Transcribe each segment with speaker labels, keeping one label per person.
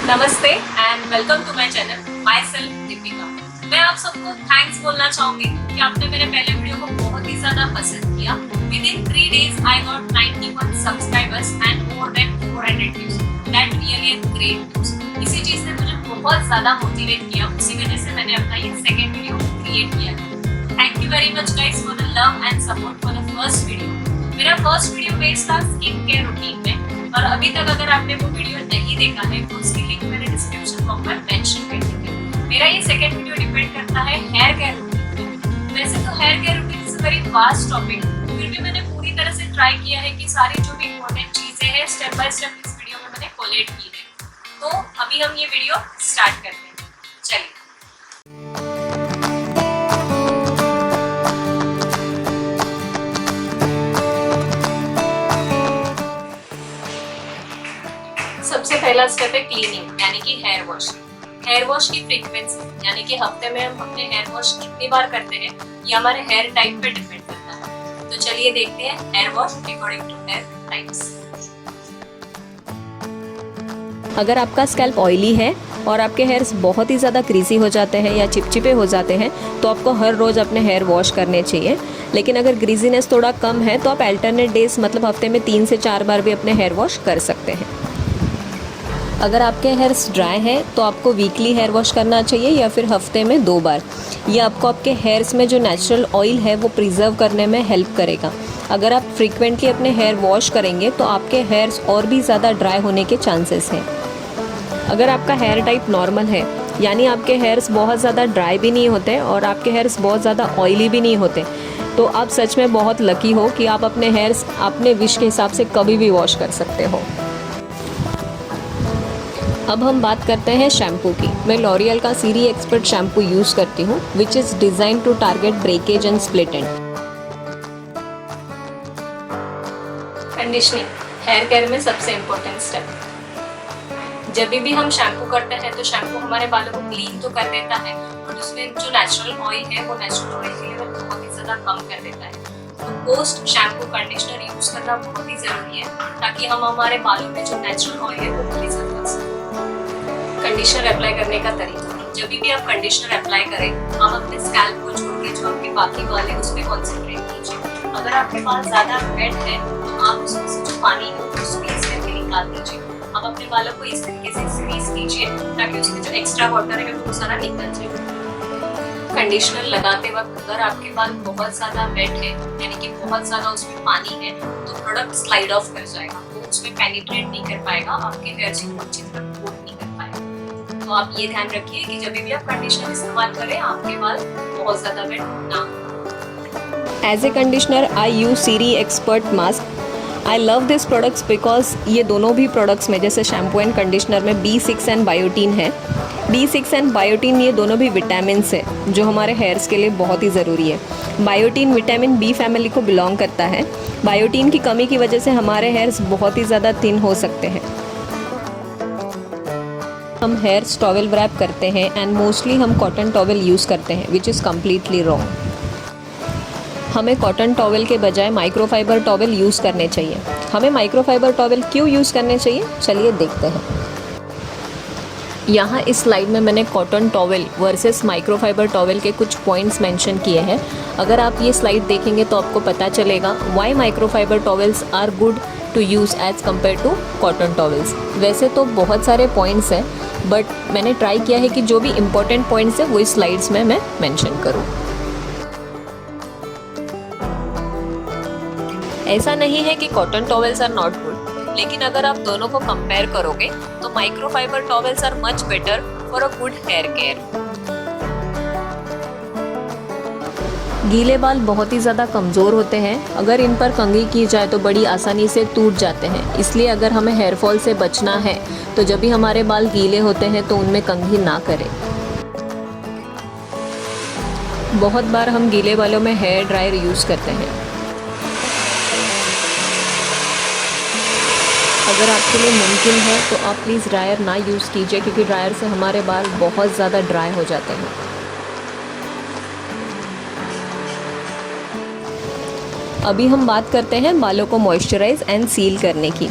Speaker 1: नमस्ते and welcome to my channel myself Deepika. मैं आप सबको थैंक्स बोलना चाहूंगी कि आपने मेरे पहले वीडियो को बहुत ही ज्यादा पसंद किया। With in 3 days I got 91 subscribers and more than 400 views. That really is great news. इसी चीज ने मुझे बहुत ज्यादा मोटिवेट किया, उसी वजह से मैंने अपना ये सेकंड वीडियो क्रिएट किया। Thank you very much guys for the love and support for the first video. मेरा फर्स्ट वीडियो बेस्ड था स्किन केयर रूटीन में, और अभी तक अगर आपने वो वीडियो नहीं देखा है तो उसकी लिंक मैंने डिस्क्रिप्शन बॉक्स में मेंशन कर दी है। मेरा ये सेकंड वीडियो डिपेंड करता है हेयर केयर रूटीन पे। वैसे तो hair care routine is a very vast topic, फिर भी मैंने पूरी तरह से ट्राई किया है कि सारी जो भी इम्पोर्टेंट चीजें हैं स्टेप बाय स्टेप इस वीडियो में मैंने कोलेट की है। तो अभी हम ये वीडियो स्टार्ट करते हैं, चलिए। सबसे पहला स्टेप है क्लीनिंग, यानी कि हेयर वॉश। हेयर वॉश की फ्रीक्वेंसी, यानी कि हफ्ते में हम अपने हेयर वॉश कितनी बार करते हैं, ये हमारे हेयर टाइप पे डिपेंड करता है। तो चलिए देखते हैं hair wash according to hair types.
Speaker 2: अगर आपका स्कैल्प ऑयली है और आपके हेयर्स बहुत ही ज़्यादा क्रीसी हो जाते हैं या चिपचिपे हो जाते हैं तो आपको हर रोज़ अपने हेयर वॉश करने चाहिए। लेकिन अगर ग्रीजीनेस थोड़ा कम है तो आप अल्टरनेट डेज मतलब हफ्ते में 3 से 4 बार भी अपने हेयर वॉश कर सकते हैं। अगर आपके हेयर्स ड्राई हैं तो आपको वीकली हेयर वॉश करना चाहिए या फिर हफ्ते में 2 बार। ये आपको आपके हेयर्स में जो नेचुरल ऑयल है वो प्रिजर्व करने में हेल्प करेगा। अगर आप फ्रीक्वेंटली अपने हेयर वॉश करेंगे तो आपके हेयर्स और भी ज़्यादा ड्राई होने के चांसेस हैं। अगर आपका हेयर टाइप नॉर्मल है, यानी आपके हेयर्स बहुत ज़्यादा ड्राई भी नहीं होते और आपके हेयर्स बहुत ज़्यादा ऑयली भी नहीं होते, तो आप सच में बहुत लकी हो कि आप अपने हेयर्स अपने विश के हिसाब से कभी भी वॉश कर सकते हो। अब हम बात करते हैं शैम्पू की। मैं लॉरियल का सीरी एक्सपर्ट शैम्पू यूज़ करती हूँ, which is design to target breakage and split end.
Speaker 1: Conditioning hair care में सबसे इम्पोर्टेंट स्टेप। जब भी हम शैम्पू करते हैं तो शैम्पू हमारे बालों को क्लीन तो कर देता है, और उसमें जो नेचुरल ऑयल है वो नेचुरल ऑयल की लेवल बहुत ही ज़्यादा कम कर देता है। तो पोस्ट शैम्पू कंडीशनर यूज़ करना बहुत ही ज़रूरी है, ताकि हम हमारे बालों में जो नेचुरल ऑयल है वो प्रिजर्व कर सकें। कंडीशनर अप्लाई करने का तरीका। जब भी आप कंडीशनर अप्लाई करें, आप अपने स्कैल्प को छोड़ के जो आपके बाकी बाल है उस पर कॉन्सेंट्रेट कीजिए। अगर आपके बाल ज़्यादा वेट है तो आप उसमें से जो पानी है वो स्क्वीज करके निकाल दीजिए। आप अपने बालों को इस तरीके से स्क्वीज कीजिए ताकि उसमें जो एक्स्ट्रा वाटर है वो सारा निकल जाए। कंडीशनर लगाते वक्त अगर आपके बाल बहुत ज़्यादा वेट है, यानी कि बहुत ज़्यादा उसमें पानी है, तो प्रोडक्ट स्लाइड ऑफ कर जाएगा, वो उसमें पेनिट्रेट नहीं कर पाएगा, आपके हेयर्स को अच्छी तरह कोट नहीं कर पाएगा। तो आप ये ध्यान रखिए कि जब भी आप कंडीशनर इस्तेमाल करें आपके बाल बहुत ज़्यादा वेट ना हो।
Speaker 2: As a conditioner I use Serie Expert mask. I love this products because ये दोनों भी प्रोडक्ट्स में, जैसे शैम्पू एंड कंडीशनर में B6 एंड बायोटीन है। B6 एंड बायोटीन ये दोनों भी विटामिन्स है जो हमारे हेयर्स के लिए बहुत ही ज़रूरी है। बायोटीन विटामिन बी फैमिली को बिलोंग करता है। बायोटीन की कमी की वजह से हमारे हेयर्स बहुत ही ज़्यादा थिन हो सकते हैं। हम हेयर्स टॉवेल व्रैप करते हैं एंड मोस्टली हम कॉटन टॉवेल यूज़ करते हैं, विच इज़ कम्प्लीटली रॉन्ग। हमें कॉटन टॉवेल के बजाय माइक्रोफाइबर टॉवेल यूज़ करने चाहिए। हमें माइक्रोफाइबर टॉवेल क्यों यूज़ करने चाहिए, चलिए देखते हैं। यहाँ इस स्लाइड में मैंने cotton towel versus microfibre towel के कुछ पॉइंट्स मेंशन किए हैं। अगर आप ये स्लाइड देखेंगे तो आपको पता चलेगा why microfiber towels are good to use as compare to cotton towels. वैसे तो बहुत सारे पॉइंट्स हैं, बट मैंने ट्राई किया है कि जो भी इम्पोर्टेंट पॉइंट्स हैं वो इस स्लाइड्स में मैं मेंशन करूँ। ऐसा नहीं है कि cotton towels are not good, लेकिन अगर आप दोनों को कंपेयर करोगे तो microfiber towels are much better for a good hair care. गीले बाल बहुत ही ज़्यादा कमज़ोर होते हैं, अगर इन पर कंघी की जाए तो बड़ी आसानी से टूट जाते हैं। इसलिए अगर हमें हेयर फॉल से बचना है तो जब भी हमारे बाल गीले होते हैं तो उनमें कंघी ना करें। बहुत बार हम गीले बालों में हेयर ड्रायर यूज़ करते हैं। अगर आपके लिए मुमकिन है तो आप प्लीज़ ड्रायर ना यूज़ कीजिए, क्योंकि ड्रायर से हमारे बाल बहुत ज़्यादा ड्राई हो जाते हैं। अभी हम बात करते हैं बालों को मॉइस्चराइज एंड सील करने की।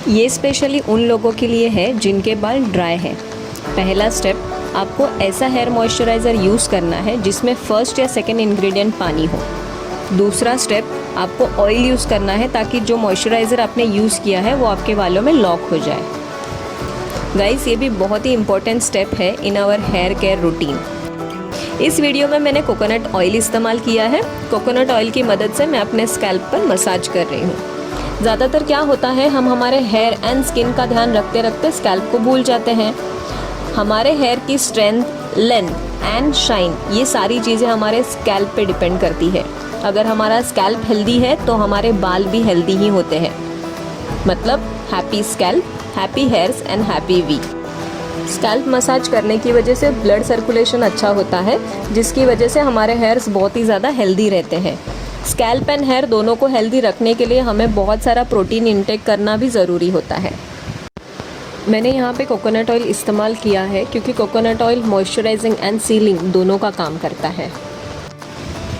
Speaker 2: ये स्पेशली उन लोगों के लिए है जिनके बाल ड्राई है। पहला स्टेप, आपको ऐसा हेयर मॉइस्चराइज़र यूज़ करना है जिसमें फर्स्ट या सेकंड इंग्रेडिएंट पानी हो। दूसरा स्टेप, आपको ऑयल यूज़ करना है ताकि जो मॉइस्चराइज़र आपने यूज़ किया है वो आपके बालों में लॉक हो जाए। गाइस, ये भी बहुत ही इंपॉर्टेंट स्टेप है in our hair care routine. इस वीडियो में मैंने कोकोनट ऑयल इस्तेमाल किया है। कोकोनट ऑयल की मदद से मैं अपने स्कैल्प पर मसाज कर रही हूँ। ज़्यादातर क्या होता है, हम हमारे हेयर एंड स्किन का ध्यान रखते रखते स्कैल्प को भूल जाते हैं। हमारे हेयर की स्ट्रेंथ, लेंथ एंड शाइन, ये सारी चीज़ें हमारे स्कैल्प पे डिपेंड करती है। अगर हमारा स्कैल्प हेल्दी है तो हमारे बाल भी हेल्दी ही होते हैं। मतलब happy scalp, happy hairs and happy we. Scalp massage करने की वजह से ब्लड सर्कुलेशन अच्छा होता है, जिसकी वजह से हमारे हेयर्स बहुत ही ज़्यादा हेल्दी रहते हैं। स्कैल्प एंड हेयर दोनों को हेल्दी रखने के लिए हमें बहुत सारा प्रोटीन इंटेक करना भी ज़रूरी होता है। मैंने यहाँ पे कोकोनट ऑयल इस्तेमाल किया है क्योंकि coconut oil moisturising and ceiling दोनों का काम करता है।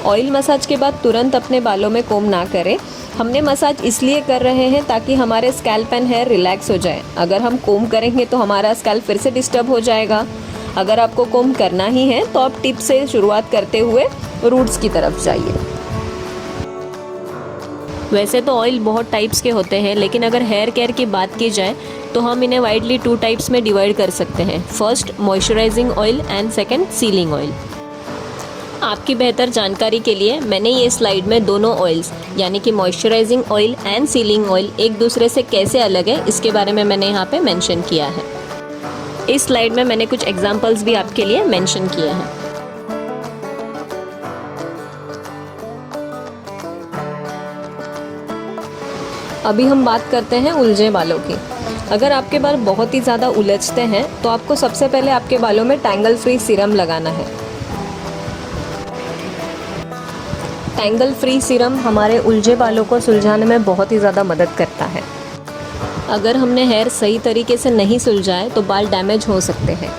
Speaker 2: ऑयल मसाज के बाद तुरंत अपने बालों में कोम ना करें। हमने मसाज इसलिए कर रहे हैं ताकि हमारे स्कैल्प एंड हेयर रिलैक्स हो जाए। अगर हम कोम करेंगे तो हमारा स्कैल्प फिर से डिस्टर्ब हो जाएगा। अगर आपको कोम करना ही है तो आप टिप से शुरुआत करते हुए रूट्स की तरफ जाइए। वैसे तो ऑयल बहुत टाइप्स के होते हैं, लेकिन अगर हेयर केयर की बात की जाए तो हम इन्हें वाइडली 2 टाइप्स में डिवाइड कर सकते हैं। First moisturising oil and second ceiling oil. आपकी बेहतर जानकारी के लिए मैंने ये स्लाइड में दोनों ऑयल्स यानी कि moisturising oil and ceiling oil एक दूसरे से कैसे अलग है इसके बारे में मैंने यहाँ पे मेंशन किया है। इस स्लाइड में मैंने कुछ एग्जांपल्स भी आपके लिए मेंशन किए हैं। अभी हम बात करते हैं उलझे बालों की। अगर आपके बाल बहुत ही ज़्यादा उलझते हैं तो आपको सबसे पहले आपके बालों में टैंगल फ्री सीरम लगाना है। टैंगल फ्री सीरम हमारे उलझे बालों को सुलझाने में बहुत ही ज़्यादा मदद करता है। अगर हमने हेयर सही तरीके से नहीं सुलझाए तो बाल डैमेज हो सकते हैं।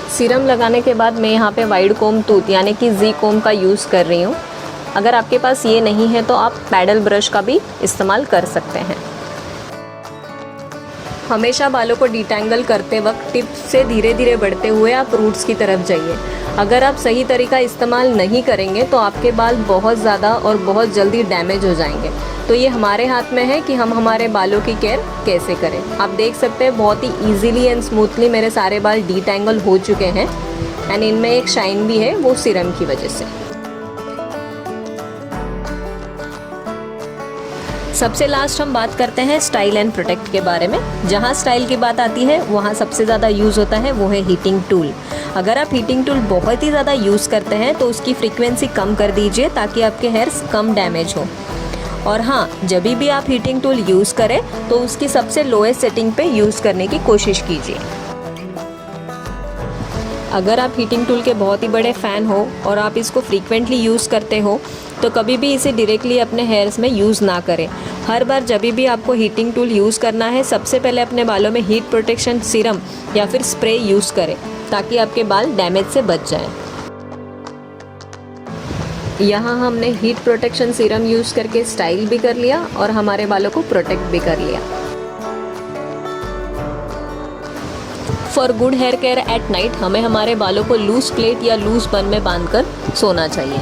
Speaker 2: सीरम लगाने के बाद मैं यहाँ पे वाइड कोम टूथ यानी कि जी कोम का यूज़ कर रही हूँ। अगर आपके पास ये नहीं है तो आप पैडल ब्रश का भी इस्तेमाल कर सकते हैं। हमेशा बालों को डिटैंगल करते वक्त टिप से धीरे धीरे बढ़ते हुए आप रूट्स की तरफ जाइए। अगर आप सही तरीका इस्तेमाल नहीं करेंगे तो आपके बाल बहुत ज़्यादा और बहुत जल्दी डैमेज हो जाएंगे। तो ये हमारे हाथ में है कि हम हमारे बालों की केयर कैसे करें। आप देख सकते हैं बहुत ही ईजीली एंड स्मूथली मेरे सारे बाल डिटैंगल हो चुके हैं एंड इनमें एक शाइन भी है, वो सीरम की वजह से। सबसे लास्ट हम बात करते हैं स्टाइल एंड प्रोटेक्ट के बारे में। जहाँ स्टाइल की बात आती है वहाँ सबसे ज़्यादा यूज़ होता है वो है हीटिंग टूल। अगर आप हीटिंग टूल बहुत ही ज़्यादा यूज़ करते हैं तो उसकी फ्रीक्वेंसी कम कर दीजिए ताकि आपके हेयर्स कम डैमेज हो। और हाँ, जब भी आप हीटिंग टूल यूज़ करें तो उसकी सबसे लोएस्ट सेटिंग पे यूज़ करने की कोशिश कीजिए। अगर आप हीटिंग टूल के बहुत ही बड़े फ़ैन हो और आप इसको फ्रीक्वेंटली यूज़ करते हो तो कभी भी इसे डायरेक्टली अपने हेयर्स में यूज़ ना करें। हर बार जब भी आपको हीटिंग टूल यूज़ करना है सबसे पहले अपने बालों में हीट प्रोटेक्शन सीरम या फिर स्प्रे यूज़ करें ताकि आपके बाल डैमेज से बच जाएं। यहाँ हमने हीट प्रोटेक्शन सीरम यूज़ करके स्टाइल भी कर लिया और हमारे बालों को प्रोटेक्ट भी कर लिया। For good hair care at night हमें हमारे बालों को लूज प्लेट या लूज बन में बांधकर सोना चाहिए।